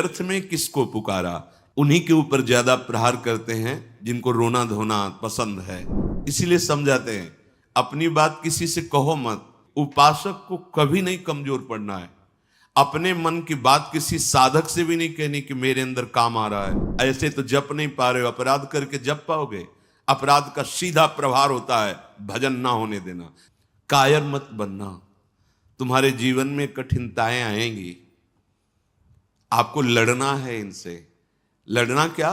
व्यर्थ में किसको पुकारा। उन्हीं के ऊपर ज्यादा प्रहार करते हैं जिनको रोना धोना पसंद है। इसीलिए समझाते हैं अपनी बात किसी से कहो मत। उपासक को कभी नहीं कमजोर पड़ना है। अपने मन की बात किसी साधक से भी नहीं कहनी कि मेरे अंदर काम आ रहा है। ऐसे तो जप नहीं पा रहे हो, अपराध करके जप पाओगे। अपराध का सीधा प्रभार होता है भजन ना होने देना। कायर मत बनना। तुम्हारे जीवन में कठिनताएं आएंगी, आपको लड़ना है इनसे। लड़ना क्या,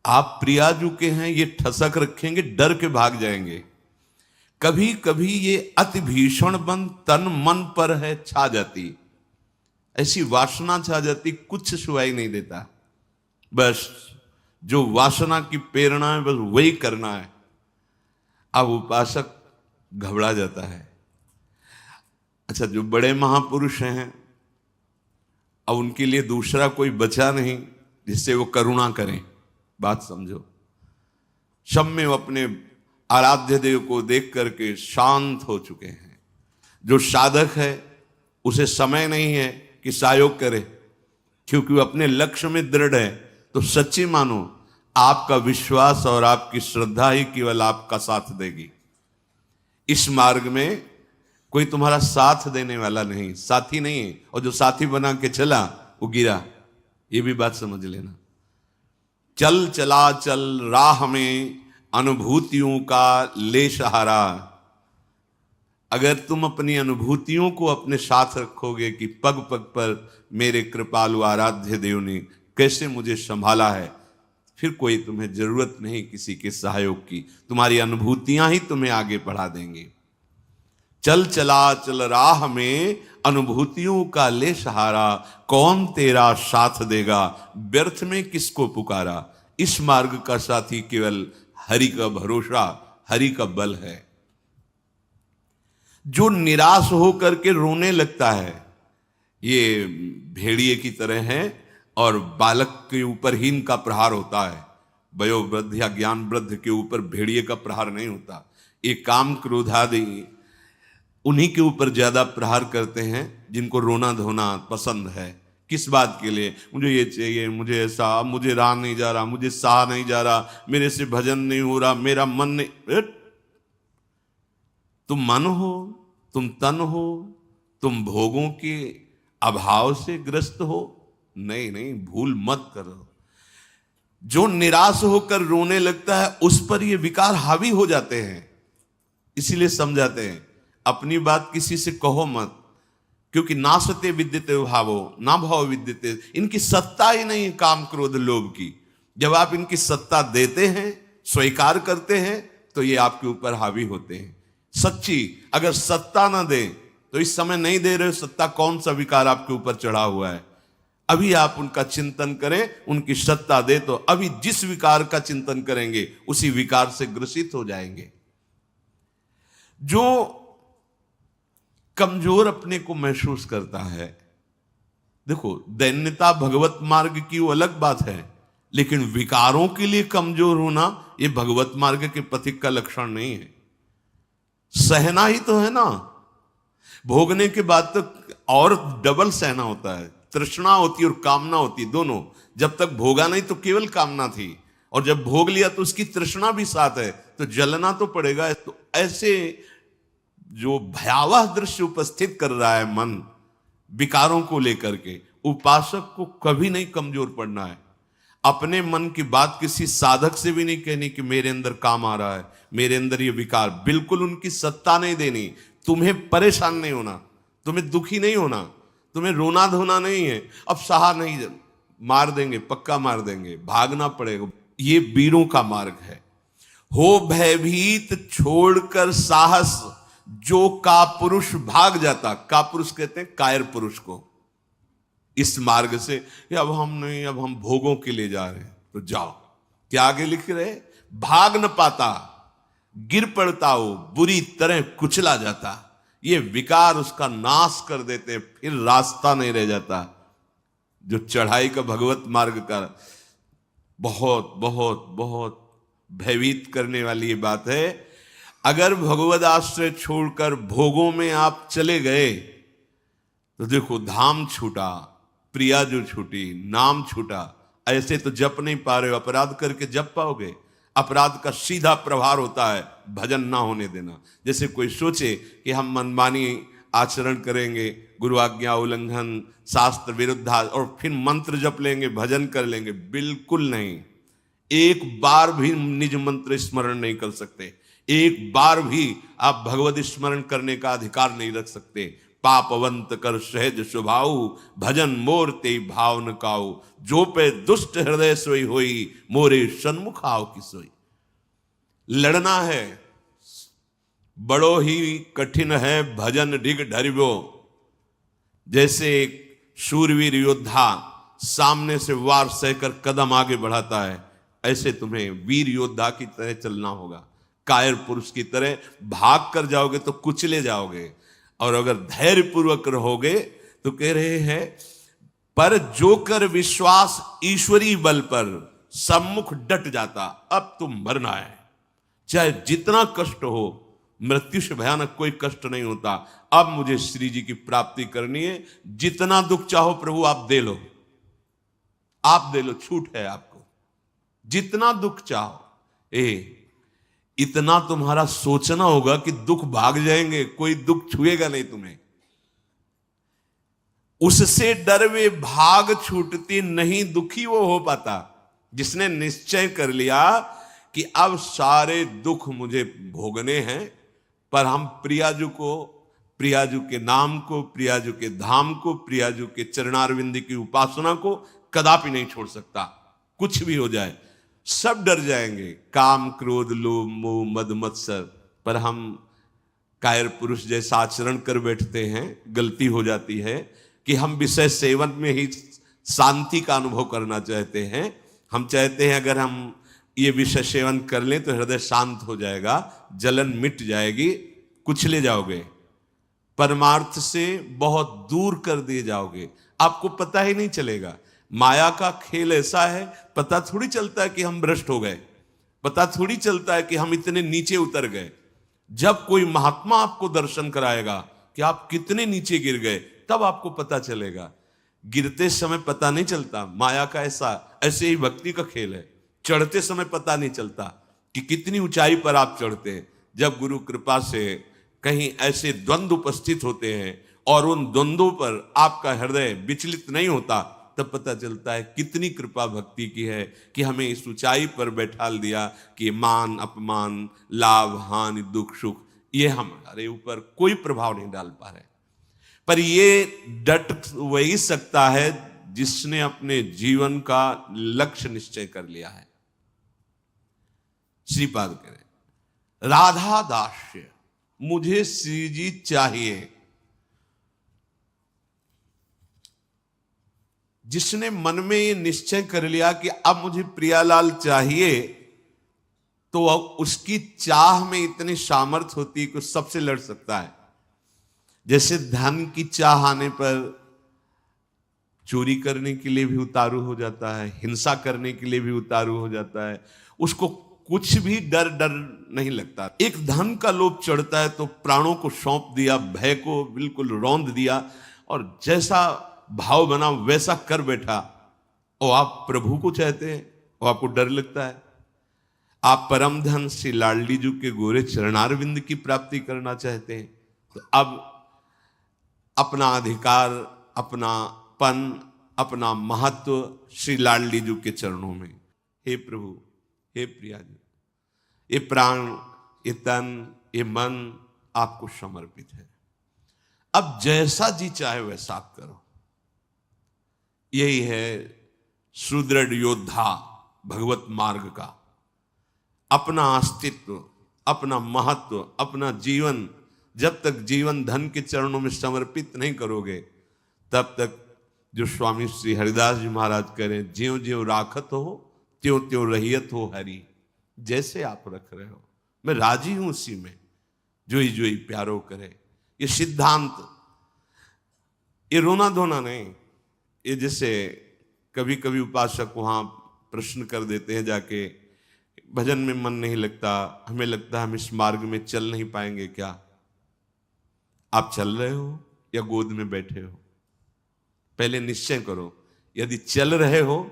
आप प्रियाजू के हैं, ये ठसक रखेंगे, डर के भाग जाएंगे। कभी कभी ये अति भीषण बंध तन मन पर है छा जाती, ऐसी वासना छा जाती, कुछ सुनाई नहीं देता। बस जो वासना की प्रेरणा है बस वही करना है। अब उपासक घबरा जाता है। अच्छा, जो बड़े महापुरुष हैं अब उनके लिए दूसरा कोई बचा नहीं जिससे वो करुणा करें। बात समझो। सब में वो अपने आराध्य देव को देख करके शांत हो चुके हैं। जो साधक है उसे समय नहीं है कि सहयोग करे, क्योंकि वो अपने लक्ष्य में दृढ़ है। तो सच्ची मानो, आपका विश्वास और आपकी श्रद्धा ही केवल आपका साथ देगी। इस मार्ग में कोई तुम्हारा साथ देने वाला नहीं, साथी नहीं है। और जो साथी बना के चला वो गिरा, ये भी बात समझ लेना। चल चला चल राह में अनुभूतियों का ले सहारा। अगर तुम अपनी अनुभूतियों को अपने साथ रखोगे कि पग पग पर मेरे कृपालु आराध्य देव ने कैसे मुझे संभाला है, फिर कोई तुम्हें जरूरत नहीं किसी के सहयोग की। तुम्हारी अनुभूतियां ही तुम्हें आगे बढ़ा देंगी। चल चला चल राह में अनुभूतियों का ले सहारा, कौन तेरा साथ देगा, व्यर्थ में किसको पुकारा। इस मार्ग का साथी केवल हरि का भरोसा, हरि का बल है। जो निराश होकर के रोने लगता है, ये भेड़िए की तरह है और बालक के ऊपर ही इनका प्रहार होता है। वयोवृद्ध या ज्ञान वृद्ध के ऊपर भेड़िए का प्रहार नहीं होता। ये काम क्रोध आदि उन्हीं के ऊपर ज्यादा प्रहार करते हैं जिनको रोना धोना पसंद है। किस बात के लिए, मुझे ये चाहिए, मुझे ऐसा, मुझे रहा नहीं जा रहा, मुझे सहा नहीं जा रहा, मेरे से भजन नहीं हो रहा, मेरा मन नहीं। तुम मन हो, तुम तन हो, तुम भोगों के अभाव से ग्रस्त हो। नहीं नहीं, भूल मत करो। जो निराश होकर रोने लगता है उस पर ये विकार हावी हो जाते हैं। इसीलिए समझाते हैं अपनी बात किसी से कहो मत, क्योंकि नासते विद्यते भावो ना भाव विद्यते। इनकी सत्ता ही नहीं काम क्रोध लोभ की। जब आप इनकी सत्ता देते हैं, स्वीकार करते हैं, तो ये आपके ऊपर हावी होते हैं। सच्ची अगर सत्ता ना दे तो इस समय नहीं दे रहे हो सत्ता, कौन सा विकार आपके ऊपर चढ़ा हुआ है। अभी आप उनका चिंतन करें, उनकी सत्ता दे तो अभी जिस विकार का चिंतन करेंगे उसी विकार से ग्रसित हो जाएंगे। जो कमजोर अपने को महसूस करता है, देखो दैन्यता भगवत मार्ग की वो अलग बात है, लेकिन विकारों के लिए कमजोर होना ये भगवत मार्ग के पथिक का लक्षण नहीं है। सहना ही तो है ना। भोगने के बाद तो और डबल सहना होता है। तृष्णा होती है और कामना होती, दोनों। जब तक भोगा नहीं तो केवल कामना थी, और जब भोग लिया तो उसकी तृष्णा भी साथ है, तो जलना तो पड़ेगा। तो ऐसे जो भयावह दृश्य उपस्थित कर रहा है मन विकारों को लेकर के, उपासक को कभी नहीं कमजोर पड़ना है। अपने मन की बात किसी साधक से भी नहीं कहनी कि मेरे अंदर काम आ रहा है, मेरे अंदर ये विकार। बिल्कुल उनकी सत्ता नहीं देनी। तुम्हें परेशान नहीं होना, तुम्हें दुखी नहीं होना, तुम्हें रोना धोना नहीं है। अब सहा नहीं, मार देंगे, पक्का मार देंगे, भागना पड़ेगा। ये वीरों का मार्ग है। हो भयभीत छोड़कर साहस, जो का पुरुष भाग जाता। का पुरुष कहते हैं कायर पुरुष को। इस मार्ग से अब हम नहीं, अब हम भोगों के लिए जा रहे हैं, तो जाओ। क्या आगे लिख रहे, भाग न पाता, गिर पड़ता हो, बुरी तरह कुचला जाता। ये विकार उसका नाश कर देते, फिर रास्ता नहीं रह जाता। जो चढ़ाई का भगवत मार्ग का बहुत बहुत बहुत भयभीत करने वाली ये बात है। अगर भगवद आश्रय छोड़कर भोगों में आप चले गए तो देखो धाम छूटा, प्रिया जो छूटी, नाम छूटा। ऐसे तो जप नहीं पा रहे हो, अपराध करके जप पाओगे? अपराध का सीधा प्रभाव होता है भजन ना होने देना। जैसे कोई सोचे कि हम मनमानी आचरण करेंगे, गुरु आज्ञा उल्लंघन, शास्त्र विरुद्धा, और फिर मंत्र जप लेंगे, भजन कर लेंगे, बिल्कुल नहीं। एक बार भी निज मंत्र स्मरण नहीं कर सकते, एक बार भी आप भगवत स्मरण करने का अधिकार नहीं रख सकते। पापवंत कर सहज स्वभाव, भजन मोर ते भाव न काऊ, जो पे दुष्ट हृदय सोई होई, मोरे सन्मुख आओ की सोई। लड़ना है, बड़ो ही कठिन है भजन ढिग ढरिबो। जैसे एक शूरवीर योद्धा सामने से वार सहकर कदम आगे बढ़ाता है, ऐसे तुम्हें वीर योद्धा की तरह चलना होगा। कायर पुरुष की तरह भाग कर जाओगे तो कुचले जाओगे, और अगर धैर्य पूर्वक रहोगे तो कह रहे हैं, पर जो कर विश्वास ईश्वरी बल पर, सम्मुख डट जाता। अब तुम मरना है, चाहे जितना कष्ट हो, मृत्यु से भयानक कोई कष्ट नहीं होता। अब मुझे श्री जी की प्राप्ति करनी है, जितना दुख चाहो प्रभु आप दे लो, आप दे लो, छूट है आपको, जितना दुख चाहो। इतना तुम्हारा सोचना होगा कि दुख भाग जाएंगे, कोई दुख छुएगा नहीं तुम्हें। उससे डर वे भाग छूटती नहीं, दुखी वो हो पाता जिसने निश्चय कर लिया कि अब सारे दुख मुझे भोगने हैं, पर हम प्रियाजू को, प्रियाजू के नाम को, प्रियाजू के धाम को, प्रियाजू के चरणारविंद की उपासना को कदापि नहीं छोड़ सकता। कुछ भी हो जाए सब डर जाएंगे, काम क्रोध लोभ मोह मद मत्सर। पर हम कायर पुरुष जैसा आचरण कर बैठते हैं, गलती हो जाती है कि हम विषय सेवन में ही शांति का अनुभव करना चाहते हैं। हम चाहते हैं अगर हम ये विषय सेवन कर लें तो हृदय शांत हो जाएगा, जलन मिट जाएगी, कुचले जाओगे, परमार्थ से बहुत दूर कर दिए जाओगे, आपको पता ही नहीं चलेगा। माया का खेल ऐसा है, पता थोड़ी चलता है कि हम भ्रष्ट हो गए, पता थोड़ी चलता है कि हम इतने नीचे उतर गए। जब कोई महात्मा आपको दर्शन कराएगा कि आप कितने नीचे गिर गए, तब आपको पता चलेगा। गिरते समय पता नहीं चलता, माया का ऐसे ही भक्ति का खेल है। चढ़ते समय पता नहीं चलता कि कितनी ऊंचाई पर आप चढ़ते हैं। जब गुरु कृपा से कहीं ऐसे द्वंद्व उपस्थित होते हैं और उन द्वंद्वों पर आपका हृदय विचलित नहीं होता, तब पता चलता है कितनी कृपा भक्ति की है कि हमें इस ऊंचाई पर बैठा दिया कि मान अपमान, लाभ हानि, दुख सुख, ये हमारे ऊपर कोई प्रभाव नहीं डाल पा रहे। पर ये डट वही सकता है जिसने अपने जीवन का लक्ष्य निश्चय कर लिया है। श्रीपाद कह रहे, राधा दास्य, मुझे श्री जी चाहिए। जिसने मन में ये निश्चय कर लिया कि अब मुझे प्रियालाल चाहिए, तो उसकी चाह में इतनी सामर्थ्य होती है कि सबसे लड़ सकता है। जैसे धन की चाह आने पर चोरी करने के लिए भी उतारू हो जाता है, हिंसा करने के लिए भी उतारू हो जाता है, उसको कुछ भी डर नहीं लगता। एक धन का लोभ चढ़ता है तो प्राणों को सौंप दिया, भय को बिल्कुल रौंद दिया, और जैसा भाव बना वैसा कर बैठा। और आप प्रभु को चाहते हैं और आपको डर लगता है। आप परम धन श्री लाडली जी के गोरे चरणारविंद की प्राप्ति करना चाहते हैं, तो अब अपना अधिकार, अपना पन, अपना महत्व श्री लाडली जी के चरणों में। हे प्रभु, हे प्रिया जी, ये प्राण, ये तन, ये मन आपको समर्पित है। अब जैसा जी चाहे वैसा आप करो। यही है सुदृढ़ योद्धा भगवत मार्ग का। अपना अस्तित्व, अपना महत्व, अपना जीवन जब तक जीवन धन के चरणों में समर्पित नहीं करोगे, तब तक जो स्वामी श्री हरिदास जी महाराज करें, ज्यों ज्यों राखत हो त्यों त्यों रहियत हो हरि। जैसे आप रख रहे हो मैं राजी हूं उसी में, जोई जोई प्यारो करे। ये सिद्धांत, ये रोना धोना नहीं। ये जैसे कभी कभी उपासक वहां प्रश्न कर देते हैं जाके, भजन में मन नहीं लगता, हमें लगता है हम इस मार्ग में चल नहीं पाएंगे। क्या आप चल रहे हो या गोद में बैठे हो? पहले निश्चय करो, यदि चल रहे हो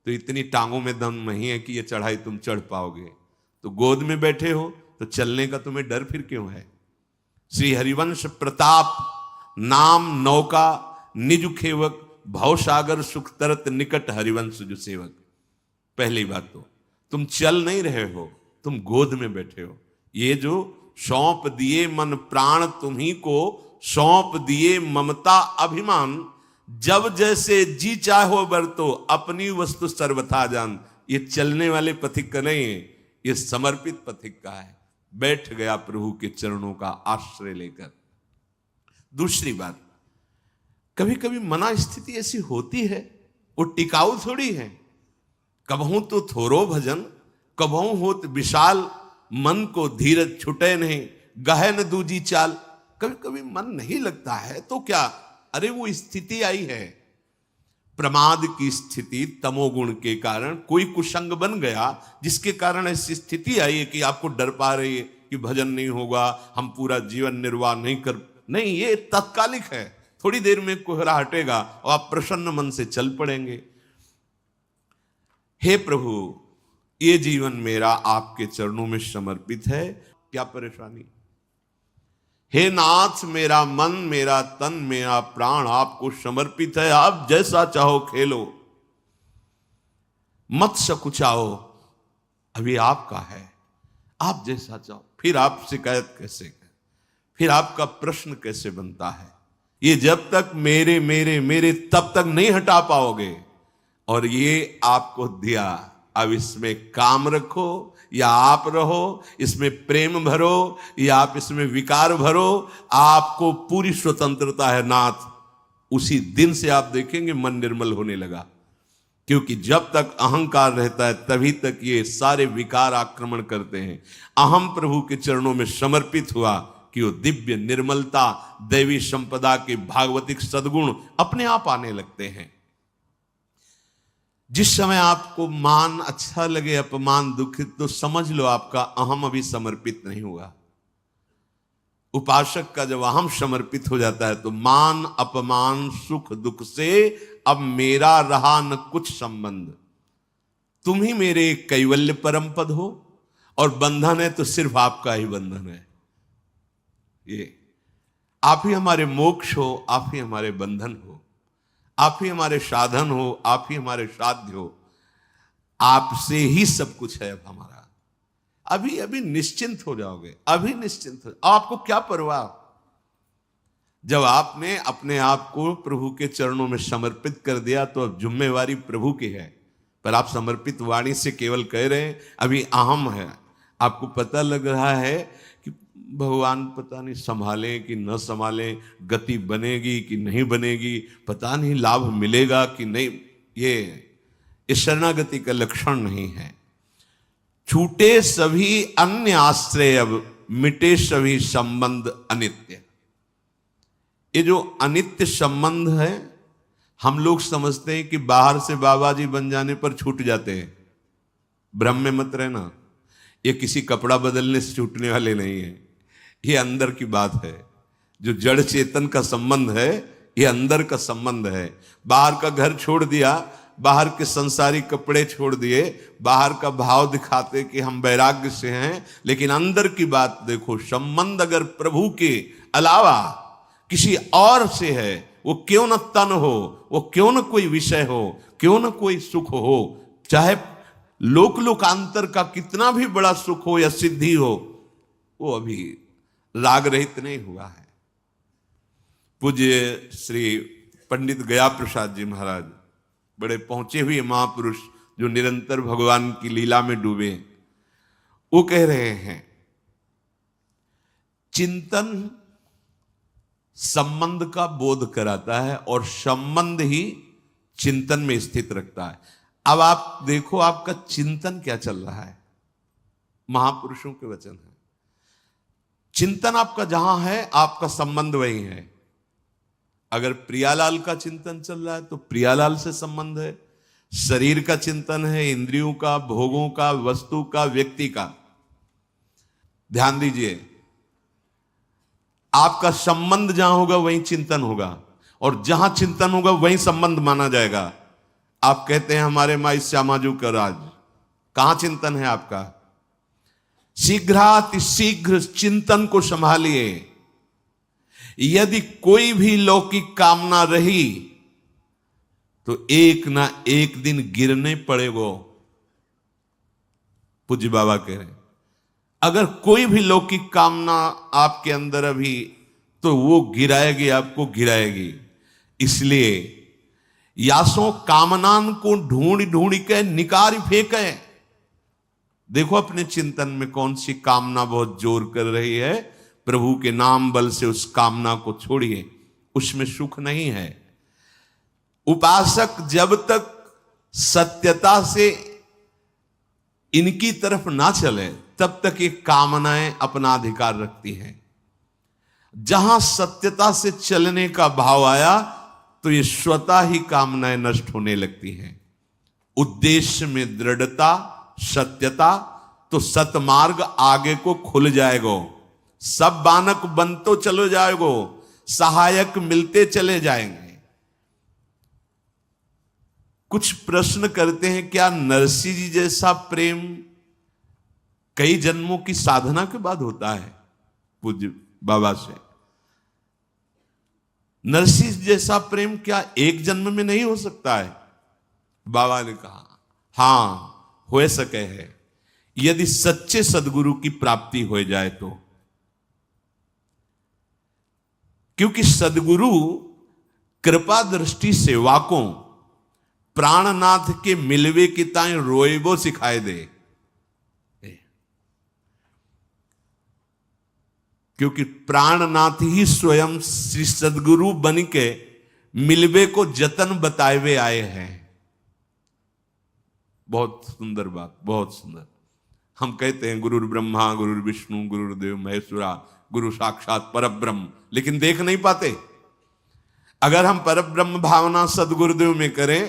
तो इतनी टांगों में दम नहीं है कि ये चढ़ाई तुम चढ़ पाओगे। तो गोद में बैठे हो तो चलने का तुम्हें डर फिर क्यों है? श्री हरिवंश प्रताप नाम नौका निज खेवक, भवसागर सुख तरत निकट हरिवंश जो सेवक। पहली बात तो तुम चल नहीं रहे हो, तुम गोद में बैठे हो। ये जो सौंप दिए मन प्राण तुम्ही को, सौंप दिए ममता अभिमान, जब जैसे जी चाहो बरतो अपनी वस्तु सर्वथा जान। ये चलने वाले पथिक का नहीं है, ये समर्पित पथिक का है। बैठ गया प्रभु के चरणों का आश्रय लेकर। दूसरी बात, कभी कभी मना स्थिति ऐसी होती है, वो टिकाऊ थोड़ी है। कबहू तो थोरो भजन, कबहू होत विशाल, मन को धीरज छुटे नहीं, गहन दूजी चाल। कभी कभी मन नहीं लगता है तो क्या, अरे वो स्थिति आई है, प्रमाद की स्थिति, तमोगुण के कारण कोई कुसंग बन गया, जिसके कारण ऐसी स्थिति आई है कि आपको डर पा रही है कि भजन नहीं होगा, हम पूरा जीवन निर्वाह नहीं कर। नहीं, ये तात्कालिक है, थोड़ी देर में कोहरा हटेगा और आप प्रसन्न मन से चल पड़ेंगे। हे प्रभु, ये जीवन मेरा आपके चरणों में समर्पित है, क्या परेशानी? हे नाथ, मेरा मन, मेरा तन, मेरा प्राण आपको समर्पित है, आप जैसा चाहो खेलो, मत सकुचाओ, अभी आपका है, आप जैसा चाहो। फिर आप शिकायत कैसे करें? फिर आपका प्रश्न कैसे बनता है? ये जब तक मेरे मेरे मेरे तब तक नहीं हटा पाओगे। और ये आपको दिया, अब इसमें काम रखो या आप रहो, इसमें प्रेम भरो या आप इसमें विकार भरो, आपको पूरी स्वतंत्रता है नाथ। उसी दिन से आप देखेंगे मन निर्मल होने लगा। क्योंकि जब तक अहंकार रहता है तभी तक ये सारे विकार आक्रमण करते हैं। अहम प्रभु के चरणों में समर्पित हुआ कि वो दिव्य निर्मलता, दैवी संपदा के भागवतिक सद्गुण अपने आप आने लगते हैं। जिस समय आपको मान अच्छा लगे, अपमान दुखित, तो समझ लो आपका अहम अभी समर्पित नहीं हुआ। उपासक का जब अहम समर्पित हो जाता है तो मान अपमान सुख दुख से अब मेरा रहा न कुछ संबंध। तुम ही मेरे कैवल्य परम पद हो, और बंधन है तो सिर्फ आपका ही बंधन है। ये आप ही हमारे मोक्ष हो, आप ही हमारे बंधन हो, आप ही हमारे साधन हो, आप ही हमारे साध्य हो। आपसे ही सब कुछ है अब हमारा। अभी अभी निश्चिंत हो जाओगे, अभी निश्चिंत हो। आपको क्या परवाह? जब आपने अपने आप को प्रभु के चरणों में समर्पित कर दिया तो अब जिम्मेवारी प्रभु की है। पर आप समर्पित वाणी से केवल कह रहे हैं, अभी अहम है। आपको पता लग रहा है कि भगवान पता नहीं संभालें कि न संभालें, गति बनेगी कि नहीं बनेगी, पता नहीं लाभ मिलेगा कि नहीं। ये शरणागति का लक्षण नहीं है। छूटे सभी अन्य आश्रय, अब मिटे सभी संबंध अनित्य। ये जो अनित्य संबंध है, हम लोग समझते हैं कि बाहर से बाबा जी बन जाने पर छूट जाते हैं। भ्रम में मत रहना, ये किसी कपड़ा बदलने से छूटने वाले नहीं है। ये अंदर की बात है। जो जड़ चेतन का संबंध है, ये अंदर का संबंध है। बाहर का घर छोड़ दिया, बाहर के संसारी कपड़े छोड़ दिए, बाहर का भाव दिखाते कि हम वैराग्य से हैं, लेकिन अंदर की बात देखो। संबंध अगर प्रभु के अलावा किसी और से है, वो क्यों न तन हो, वो क्यों न कोई विषय हो, क्यों न कोई सुख हो, चाहे लोक लोकांतर का कितना भी बड़ा सुख हो या सिद्धि हो, वो अभी राग रहित नहीं हुआ है। पूज्य श्री पंडित गया प्रसाद जी महाराज, बड़े पहुंचे हुए महापुरुष जो निरंतर भगवान की लीला में डूबे, वो कह रहे हैं चिंतन संबंध का बोध कराता है और संबंध ही चिंतन में स्थित रखता है। अब आप देखो आपका चिंतन क्या चल रहा है। महापुरुषों के वचन है, चिंतन आपका जहां है, आपका संबंध वही है। अगर प्रियालाल का चिंतन चल रहा है तो प्रियालाल से संबंध है। शरीर का चिंतन है, इंद्रियों का, भोगों का, वस्तु का, व्यक्ति का। ध्यान दीजिए, आपका संबंध जहां होगा वहीं चिंतन होगा। और जहां चिंतन होगा वहीं संबंध माना जाएगा। आप कहते हैं हमारे माई श्यामाजू का राज, कहां चिंतन है आपका? शीघ्रातिशीघ्र चिंतन को संभालिए। यदि कोई भी लौकिक कामना रही तो एक ना एक दिन गिरने पड़ेगो। पूज्य बाबा कह रहे हैं अगर कोई भी लौकिक कामना आपके अंदर अभी, तो वो गिराएगी, आपको गिराएगी। इसलिए यासों कामनान को ढूंढ ढूंढ के निकाल फेंके। देखो अपने चिंतन में कौन सी कामना बहुत जोर कर रही है, प्रभु के नाम बल से उस कामना को छोड़िए, उसमें सुख नहीं है। उपासक जब तक सत्यता से इनकी तरफ ना चले तब तक ये कामनाएं अपना अधिकार रखती हैं। जहां सत्यता से चलने का भाव आया तो ये स्वतः ही कामनाएं नष्ट होने लगती हैं। उद्देश्य में दृढ़ता, सत्यता, तो सतमार्ग आगे को खुल जाएगो। सब बानक बनतो चलो जाएगो, सहायक मिलते चले जाएंगे। कुछ प्रश्न करते हैं, क्या नरसिंह जी जैसा प्रेम कई जन्मों की साधना के बाद होता है? पूज्य बाबा से, नरसिंह जैसा प्रेम क्या एक जन्म में नहीं हो सकता है? बाबा ने कहा हां हो सके है, यदि सच्चे सदगुरु की प्राप्ति हो जाए तो। क्योंकि सदगुरु कृपा दृष्टि सेवाकों प्राणनाथ के मिलवे की ताई रोएबो सिखाए दे। क्योंकि प्राणनाथ ही स्वयं श्री सदगुरु बन के मिलवे को जतन बताए हुए आए हैं। बहुत सुंदर बात, बहुत सुंदर। हम कहते हैं गुरुर ब्रह्मा गुरुर विष्णु गुरुर्देव महेश्वरा, गुरु साक्षात परब्रह्म, लेकिन देख नहीं पाते। अगर हम परब्रह्म भावना सदगुरुदेव में करें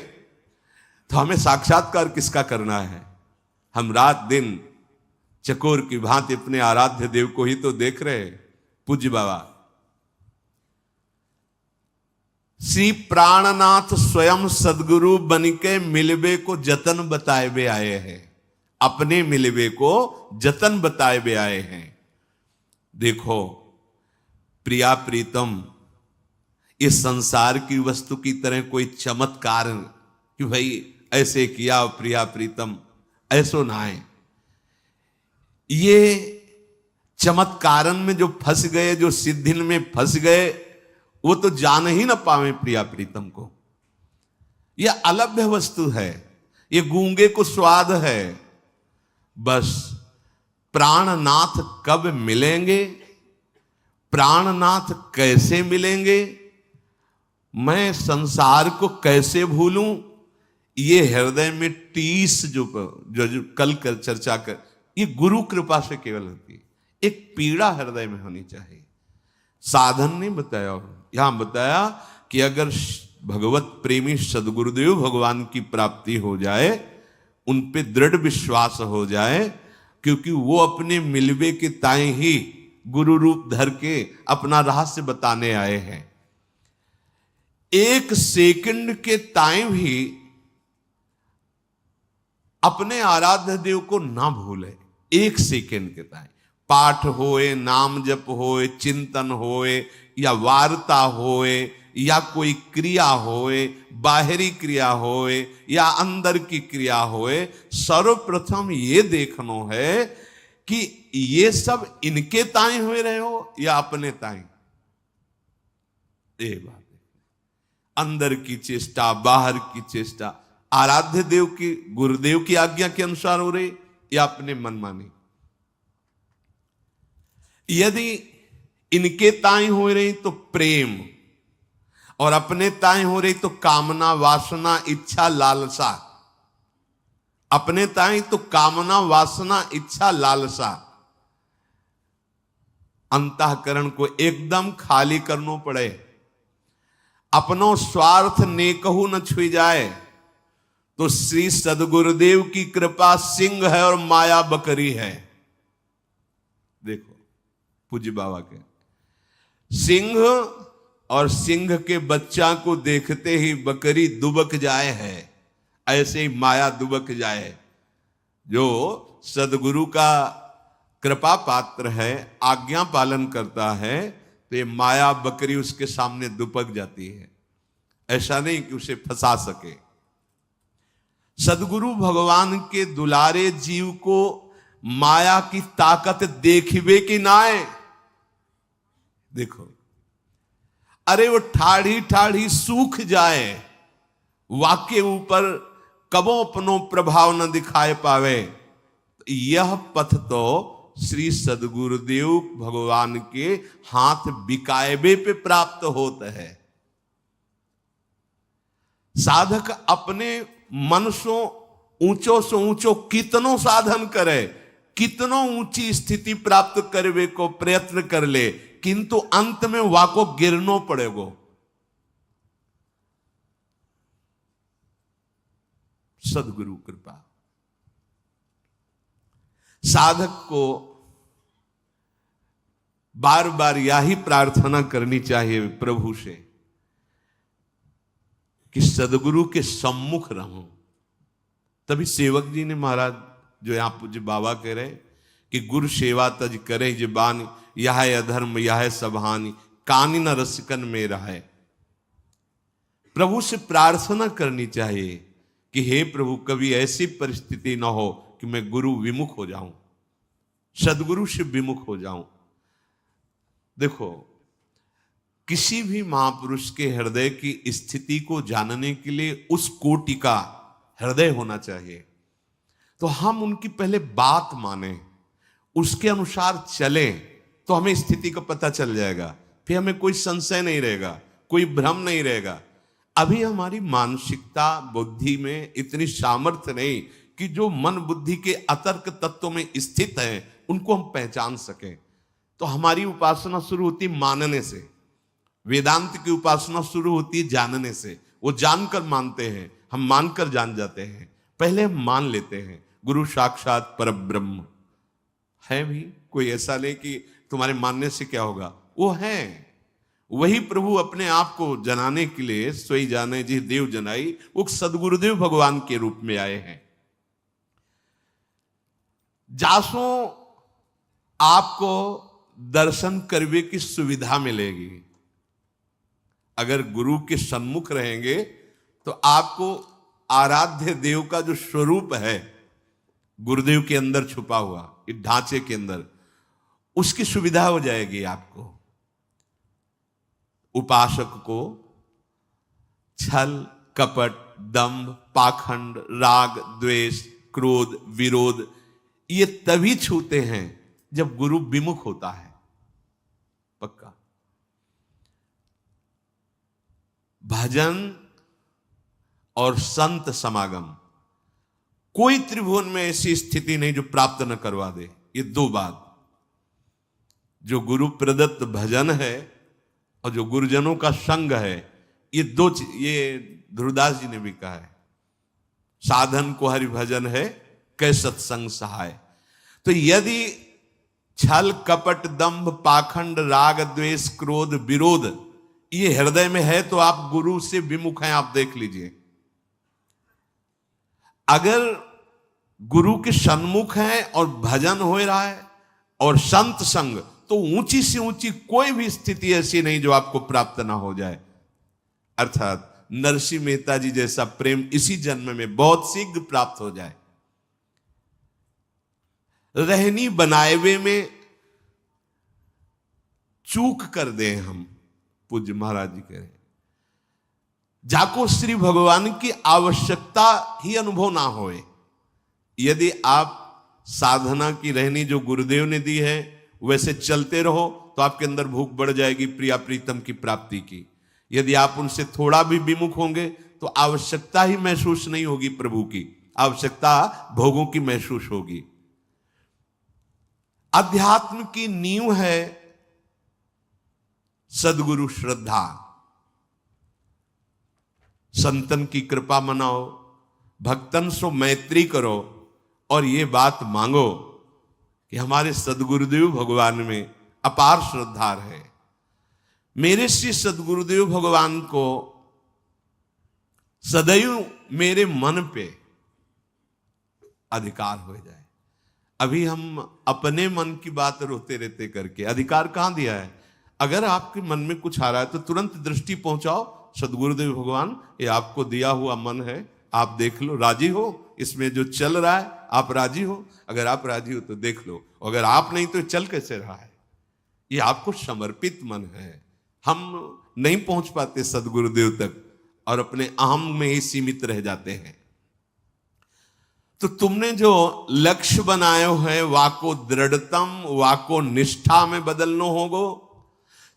तो हमें साक्षात्कार किसका करना है? हम रात दिन चकोर की भांति अपने आराध्य देव को ही तो देख रहे। पूज्य बाबा श्री प्राणनाथ स्वयं सदगुरु बनिके मिलवे को जतन बताए हुए आए हैं। अपने मिलवे को जतन बताए हुए आए हैं। देखो प्रिया प्रीतम, इस संसार की वस्तु की तरह कोई चमत्कार कि भाई ऐसे किया प्रिया प्रीतम, ऐसो ना है। ये चमत्कारन में जो फंस गए, जो सिद्धिन में फंस गए, वो तो जान ही ना पावे प्रिया प्रीतम को। यह अलभ्य वस्तु है, ये गूंगे को स्वाद है। बस प्राणनाथ कब मिलेंगे, प्राणनाथ कैसे मिलेंगे, मैं संसार को कैसे भूलूं, ये हृदय में टीस जो कल कर चर्चा कर, ये गुरु कृपा से केवल होती है। एक पीड़ा हृदय में होनी चाहिए। साधन नहीं बताया, यहां बताया कि अगर भगवत प्रेमी सदगुरुदेव भगवान की प्राप्ति हो जाए, उन पे दृढ़ विश्वास हो जाए, क्योंकि वो अपने मिलवे के ताएं ही गुरु रूप धर के अपना रहस्य बताने आए हैं। एक सेकंड के ताएं भी अपने आराध्य देव को ना भूले। एक सेकंड के ताएं पाठ होए, नाम जप होए, चिंतन होए, या वार्ता होए, या कोई क्रिया होए, बाहरी क्रिया होए या अंदर की क्रिया होए, सर्वप्रथम ये देखना है कि ये सब इनके ताएं हुए रहे हो या अपने ताएं। ये बात है। अंदर की चेष्टा, बाहर की चेष्टा आराध्य देव की, गुरुदेव की आज्ञा के अनुसार हो रही या अपने मनमानी। यदि इनके ताएं हो रही तो प्रेम, और अपने ताएं हो रही तो कामना, वासना, इच्छा, लालसा। अपने ताएं तो कामना, वासना, इच्छा, लालसा। अंतःकरण को एकदम खाली करना पड़े। अपनो स्वार्थ नेकहु न छुई जाए तो श्री सदगुरुदेव की कृपा सिंह है और माया बकरी है। देखो पूज्य बाबा के सिंह और सिंह के बच्चा को देखते ही बकरी दुबक जाए है, ऐसे ही माया दुबक जाए। जो सदगुरु का कृपा पात्र है, आज्ञा पालन करता है, तो ये माया बकरी उसके सामने दुबक जाती है। ऐसा नहीं कि उसे फंसा सके। सदगुरु भगवान के दुलारे जीव को माया की ताकत देखिबे कि नाए। देखो, अरे वो ठाढ़ी ठाढ़ी सूख जाए, वाके ऊपर कबो अपनो प्रभाव न दिखाए पावे। यह पथ तो श्री सदगुरुदेव भगवान के हाथ बिकायबे पे प्राप्त होता है। साधक अपने मन सो ऊंचो कितनो साधन करे, कितनो ऊंची स्थिति प्राप्त करवे को प्रयत्न कर ले, किंतु अंत में वाको गिरनो पड़ेगो। सदगुरु कृपा। साधक को बार बार यही प्रार्थना करनी चाहिए प्रभु से कि सदगुरु के सम्मुख रहूं। तभी सेवक जी ने महाराज, जो यहां पूज्य बाबा कह रहे कि गुरु सेवा तज करे जबान, यह अधर्म यह सबहानि, कानी न रसिकन में रहे। प्रभु से प्रार्थना करनी चाहिए कि हे प्रभु, कभी ऐसी परिस्थिति न हो कि मैं गुरु विमुख हो जाऊं, सदगुरु से विमुख हो जाऊं। देखो, किसी भी महापुरुष के हृदय की स्थिति को जानने के लिए उस कोटि का हृदय होना चाहिए। तो हम उनकी पहले बात माने, उसके अनुसार चले, तो हमें स्थिति का पता चल जाएगा। फिर हमें कोई संशय नहीं रहेगा, कोई भ्रम नहीं रहेगा। अभी हमारी मानसिकता बुद्धि में इतनी सामर्थ्य नहीं कि जो मन बुद्धि के अतर्क तत्वों में स्थित हैं उनको हम पहचान सकें। तो हमारी उपासना शुरू होती मानने से, वेदांत की उपासना शुरू होती है जानने से। वो जानकर मानते हैं, हम मानकर जान जाते हैं। पहले हम मान लेते हैं गुरु साक्षात परब्रह्म है। भी कोई ऐसा नहीं कि तुम्हारे मानने से क्या होगा, वो है। वही प्रभु अपने आप को जनाने के लिए सोई जाने जी देव जनाई, वो सदगुरुदेव भगवान के रूप में आए हैं। जासो आपको दर्शन करने की सुविधा मिलेगी। अगर गुरु के सन्मुख रहेंगे तो आपको आराध्य देव का जो स्वरूप है गुरुदेव के अंदर छुपा हुआ, इस ढांचे के अंदर, उसकी सुविधा हो जाएगी आपको। उपासक को छल कपट दंभ पाखंड राग द्वेष क्रोध विरोध ये तभी छूते हैं जब गुरु विमुख होता है। पक्का। भजन और संत समागम, कोई त्रिभुवन में ऐसी स्थिति नहीं जो प्राप्त न करवा दे। ये दो बात, जो गुरु प्रदत्त भजन है और जो गुरुजनों का संग है, ये दो, ये ध्रुवदास जी ने भी कहा है, साधन को हरि भजन है कै सत्संग सहाय। तो यदि छल कपट दंभ पाखंड राग द्वेष क्रोध विरोध ये हृदय में है तो आप गुरु से विमुख हैं। आप देख लीजिए, अगर गुरु के सन्मुख हैं और भजन हो रहा है और संत संग, तो ऊंची से ऊंची कोई भी स्थिति ऐसी नहीं जो आपको प्राप्त ना हो जाए। अर्थात नरसिंह मेहता जी जैसा प्रेम इसी जन्म में बहुत शीघ्र प्राप्त हो जाए। रहनी बनाएवे में चूक कर दे हम, पूज्य महाराज जी कह रहे हैं, जाको श्री भगवान की आवश्यकता ही अनुभव ना होए। यदि आप साधना की रहनी जो गुरुदेव ने दी है वैसे चलते रहो तो आपके अंदर भूख बढ़ जाएगी प्रिया प्रीतम की प्राप्ति की। यदि आप उनसे थोड़ा भी विमुख होंगे तो आवश्यकता ही महसूस नहीं होगी प्रभु की, आवश्यकता भोगों की महसूस होगी। अध्यात्म की नींव है सदगुरु श्रद्धा। संतन की कृपा मनाओ, भक्तन सो मैत्री करो और ये बात मांगो कि हमारे सदगुरुदेव भगवान में अपार श्रद्धा है। मेरे श्री सद्गुरुदेव भगवान को सदैव मेरे मन पे अधिकार हो जाए। अभी हम अपने मन की बात रोते रहते करके अधिकार कहां दिया है? अगर आपके मन में कुछ आ रहा है तो तुरंत दृष्टि पहुंचाओ, सद्गुरुदेव भगवान ये आपको दिया हुआ मन है, आप देख लो, राजी हो इसमें जो चल रहा है, आप राजी हो? अगर आप राजी हो तो देख लो, अगर आप नहीं तो चल कैसे रहा है? ये आपको समर्पित मन है। हम नहीं पहुंच पाते सद्गुरुदेव तक और अपने अहम में ही सीमित रह जाते हैं। तो तुमने जो लक्ष्य बनायो है वाको दृढ़तम, वाको निष्ठा में बदलना होगो।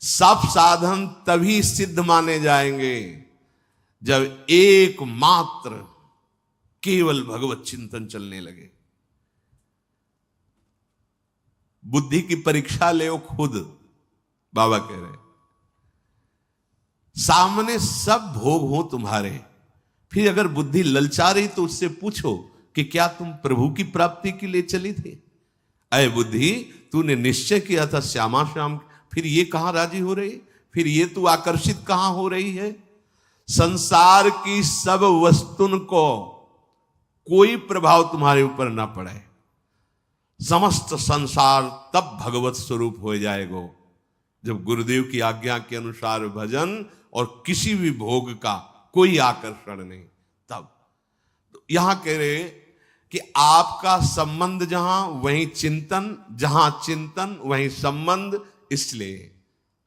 सब साधन तभी सिद्ध माने जाएंगे जब एकमात्र केवल भगवत चिंतन चलने लगे। बुद्धि की परीक्षा ले खुद, बाबा कह रहे, सामने सब भोग हो तुम्हारे, फिर अगर बुद्धि ललचा रही तो उससे पूछो कि क्या तुम प्रभु की प्राप्ति के लिए चली थी? अय बुद्धि, तूने निश्चय किया था श्यामा श्याम, फिर ये कहां राजी हो रही? फिर ये तू आकर्षित कहां हो रही है? संसार की सब वस्तुन को कोई प्रभाव तुम्हारे ऊपर ना पड़े, समस्त संसार तब भगवत स्वरूप हो जाएगा जब गुरुदेव की आज्ञा के अनुसार भजन और किसी भी भोग का कोई आकर्षण नहीं। तब तो यहां कह रहे कि आपका संबंध जहां वहीं चिंतन, जहां चिंतन वहीं संबंध। इसलिए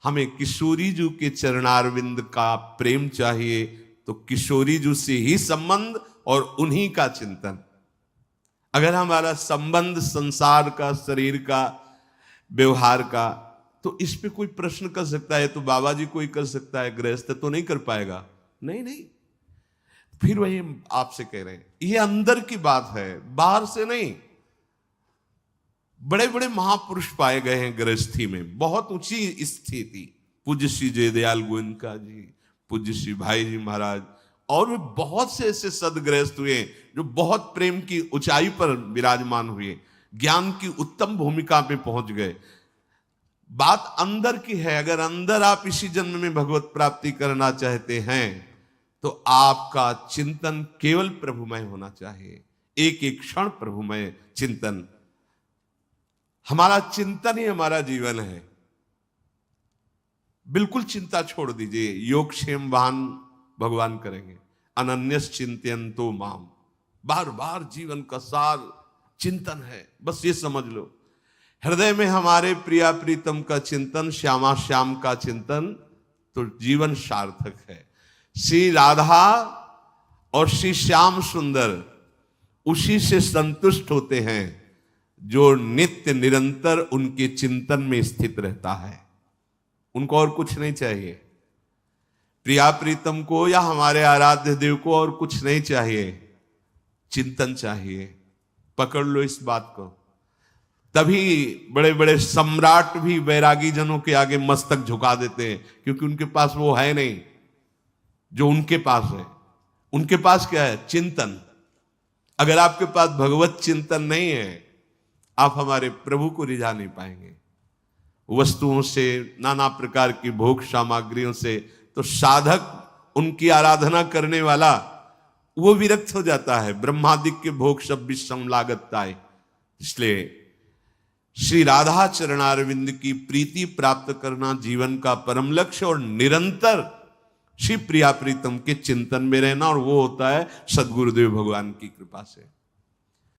हमें किशोरी जी के चरणारविंद का प्रेम चाहिए, तो किशोरी जी से ही संबंध और उन्हीं का चिंतन। अगर हमारा संबंध संसार का, शरीर का, व्यवहार का, तो इस पे कोई प्रश्न कर सकता है तो बाबा जी कोई कर सकता है, गृहस्थ तो नहीं कर पाएगा? नहीं नहीं। फिर वही आपसे कह रहे हैं, ये अंदर की बात है, बाहर से नहीं। बड़े बड़े महापुरुष पाए गए हैं गृहस्थी में, बहुत ऊंची स्थिति। पूज्य श्री जयदयाल गोयनका जी, पूज्य श्री भाई जी महाराज, और भी बहुत से ऐसे सदगृहस्थ हुए जो बहुत प्रेम की ऊंचाई पर विराजमान हुए, ज्ञान की उत्तम भूमिका पे पहुंच गए। बात अंदर की है। अगर अंदर आप इसी जन्म में भगवत प्राप्ति करना चाहते हैं तो आपका चिंतन केवल प्रभुमय होना चाहिए, एक एक क्षण प्रभुमय चिंतन। हमारा चिंतन ही हमारा जीवन है। बिल्कुल चिंता छोड़ दीजिए, योगक्षेम वाहन भगवान करेंगे। अनन्यस चिंतयन्तो माम, बार बार जीवन का सार चिंतन है, बस ये समझ लो। हृदय में हमारे प्रिया प्रीतम का चिंतन, श्यामा श्याम का चिंतन, तो जीवन सार्थक है। श्री राधा और श्री श्याम सुंदर उसी से संतुष्ट होते हैं जो नित्य निरंतर उनके चिंतन में स्थित रहता है। उनको और कुछ नहीं चाहिए। प्रिया प्रीतम को या हमारे आराध्य देव को और कुछ नहीं चाहिए, चिंतन चाहिए। पकड़ लो इस बात को। तभी बड़े बड़े सम्राट भी वैरागी जनों के आगे मस्तक झुका देते हैं, क्योंकि उनके पास वो है नहीं जो उनके पास है। उनके पास क्या है? चिंतन। अगर आपके पास भगवत चिंतन नहीं है, आप हमारे प्रभु को रिझा नहीं पाएंगे। वस्तुओं से, नाना प्रकार की भोग सामग्रियों से तो साधक, उनकी आराधना करने वाला, वो विरक्त हो जाता है। ब्रह्मादिक के भोग सब विषम लागताए। इसलिए श्री राधा चरणारविंद की प्रीति प्राप्त करना जीवन का परम लक्ष्य, और निरंतर श्री प्रिया प्रीतम के चिंतन में रहना, और वो होता है सद्गुरुदेव भगवान की कृपा से।